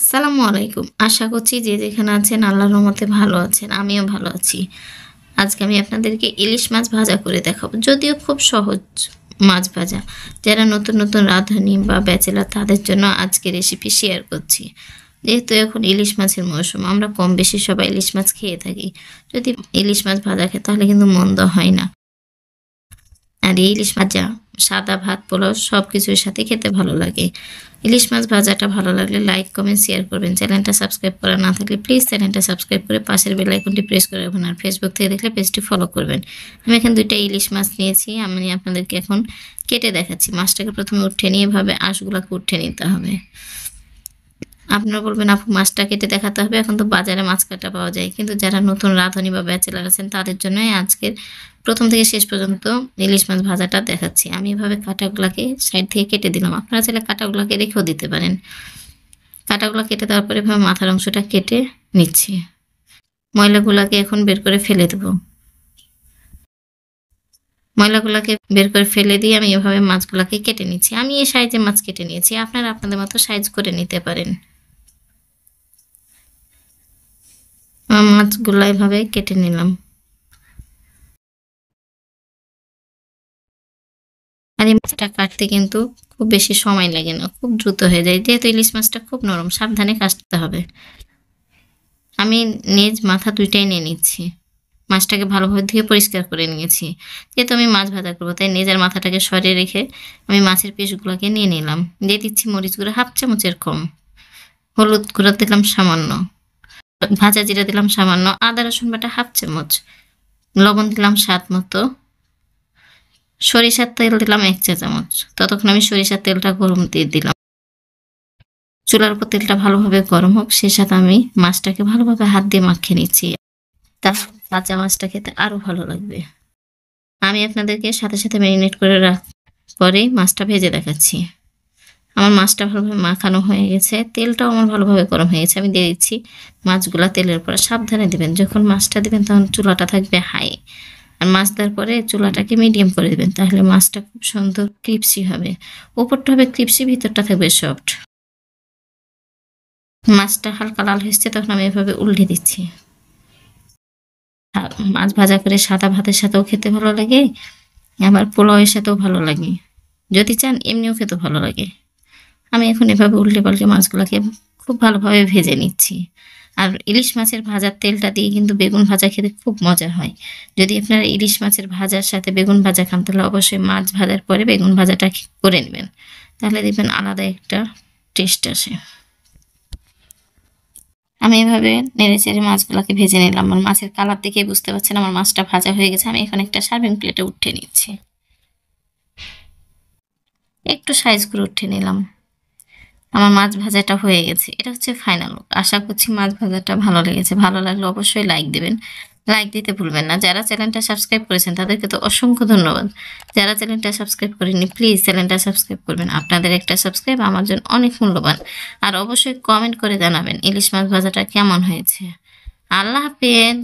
আসসালামু আলাইকুম। আশা করছি যে যেখানে আছেন আল্লাহর রহমতে ভালো আছেন। আমিও ভালো আছি। আজকে আমি আপনাদেরকে ইলিশ মাছ ভাজা করে দেখাবো। যদিও খুব সহজ মাছ ভাজা। যারা নতুন রাঁধুনি বা ব্যাচেলর তাদের জন্য আজকে রেসিপি শেয়ার করছি। যেহেতু এখন ইলিশ মাছের মৌসুম, আমরা কম বেশি সবাই ইলিশ মাছ খেয়ে থাকি। যদি ইলিশ মাছ ভাজা খাই তাহলে কিন্তু মন্দ হয় না। আর এই ইলিশ ভাজা সাদা ভাত, পোলাও সবকিছুর সাথে খেতে ভালো লাগে। ইলিশ মাছ ভাজাটা ভালো লাগলে লাইক, কমেন্ট, শেয়ার করবেন। চ্যানেলটা সাবস্ক্রাইব করা না থাকলে প্লিজ চ্যানেলটা সাবস্ক্রাইব করে পাশের বেল আইকনটি প্রেস করে রাখবেন। আর ফেসবুক থেকে দেখলে পেজটি ফলো করবেন। আমি এখানে ২ টা ইলিশ মাছ নিয়েছি। আমি আপনাদেরকে এখন কেটে দেখাচ্ছি। মাছটাকে প্রথমে উঠিয়ে নিয়ে এভাবে আঁশগুলোকে উঠিয়ে নিতে হবে। আপনারা বলবেন আপু মাছটা কেটে দেখাতে হবে, এখন তো বাজারে মাছ কাটা পাওয়া যায়। কিন্তু যারা নতুন রাঁধুনি বা ব্যাচেলার আছেন তাদের জন্যই আজকের প্রথম থেকে শেষ পর্যন্ত ইলিশ মাছ ভাজাটা দেখাচ্ছি। আমি এভাবে কাঁটাগুলাকে সাইড থেকে কেটে দিলাম। আপনারা চাইলে কাঁটাগুলাকে রেখেও দিতে পারেন। কাঁটাগুলো কেটে দেওয়ার পরে এভাবে মাথার অংশটা কেটে নিচ্ছি। ময়লাগুলাকে এখন বের করে ফেলে দেব। ময়লাগুলাকে বের করে ফেলে দিয়ে আমি এভাবে মাছগুলাকে কেটে নিচ্ছি। আমি এই সাইজে মাছ কেটে নিয়েছি। আপনারা আপনাদের মতো সাইজ করে নিতে পারেন। মাছগুলো এভাবে কেটে নিলাম। আর এই মাছটা কাটতে কিন্তু খুব বেশি সময় লাগে না, খুব দ্রুত হয়ে যায়। যেহেতু ইলিশ মাছটা খুব নরম, সাবধানে কাটতে হবে। আমি নেজ মাথা ২টাই নিয়ে নিচ্ছি। মাছটাকে ভালোভাবে ধুয়ে পরিষ্কার করে নিয়েছি। যেহেতু আমি মাছ ভাজা করবো তাই নেজের মাথাটাকে সরিয়ে রেখে আমি মাছের পিসগুলোকে নিয়ে নিলাম। দিয়ে দিচ্ছি মরিচ গুঁড়ো 1/2 চামচের কম, হলুদ গুঁড়ো দিলাম সামান্য, ভাজা জিরা দিলাম সামান্য, আদা রসুন বাটা 1/2 চামচ, লবণ দিলাম স্বাদ মতো, সরিষার তেল দিলাম 1 চা চামচ। ততক্ষণ আমি সরিষার তেলটা গরম দিয়ে দিলাম। চুলার উপর তেলটা ভালোভাবে গরম হোক, সে সাথে আমি মাছটাকে ভালোভাবে হাত দিয়ে মাখিয়ে নিচ্ছি। তারপর কাঁচা মাছটা খেতে আরও ভালো লাগবে। আমি আপনাদেরকে সাথে ম্যারিনেট করে পরে মাছটা ভেজে দেখাচ্ছি। আমার মাছটা ভালোভাবে মাখানো হয়ে গেছে, তেলটাও আমার ভালোভাবে গরম হয়ে গেছে। আমি দিয়ে দিচ্ছি মাছগুলা তেলের উপরে। সাবধানে দিবেন, যখন মাছটা দিবেন তখন চুলাটা থাকবে হাই। আর মাছ দেওয়ার পরে চুলাটাকে মিডিয়াম করে দিবেন, তাহলে মাছটা খুব সুন্দর ক্রিপসি হবে। উপরটা হবে ক্রিপসি, ভিতরটা থাকবে সফট। মাছটা হালকা লাল হয়েছে তখন আমি এভাবে উল্টে দিচ্ছি। মাছ ভাজা করে সাদা ভাতের সাথেও খেতে ভালো লাগে, আবার পোলাওয়ের সাথেও ভালো লাগে। যদি চান এমনিও খেতে ভালো লাগে। আমি এখন এভাবে উল্টে পাল্টে মাছগুলোকে খুব ভালোভাবে ভেজে নিচ্ছি। আর ইলিশ মাছের ভাজার তেলটা দিয়ে কিন্তু বেগুন ভাজা খেতে খুব মজা হয়। যদি আপনারা ইলিশ মাছের ভাজার সাথে বেগুন ভাজা খান তাহলে অবশ্যই মাছ ভাজার পরে বেগুন ভাজাটা করে নেবেন, তাহলে দেখবেন আলাদা একটা টেস্ট আসে। আমি এভাবে নেড়েচেড়ে মাছগুলোকে ভেজে নিলাম। আমার মাছের কালার দেখে বুঝতে পারছেন আমার মাছটা ভাজা হয়ে গেছে। আমি এখন একটা সার্ভিং প্লেটে উঠিয়ে নিচ্ছি। একটু সাইজ করে উঠিয়ে নিলাম। আমার মাছ ভাজাটা হয়ে গেছে। এটা হচ্ছে ফাইনাল লুক। আশা করছি মাছ ভাজাটা ভালো লেগেছে। ভালো লাগলে অবশ্যই লাইক দেবেন। লাইক দিতে ভুলবেন না। যারা চ্যানেলটা সাবস্ক্রাইব করেছেন তাদেরকে তো অসংখ্য ধন্যবাদ। যারা চ্যানেলটা সাবস্ক্রাইব করেননি প্লিজ চ্যানেলটা সাবস্ক্রাইব করবেন। আপনাদের একটা সাবস্ক্রাইব আমার জন্য অনেক মূল্যবান। আর অবশ্যই কমেন্ট করে জানাবেন ইলিশ মাছ ভাজাটা কেমন হয়েছে। আল্লাহ হাফেজ।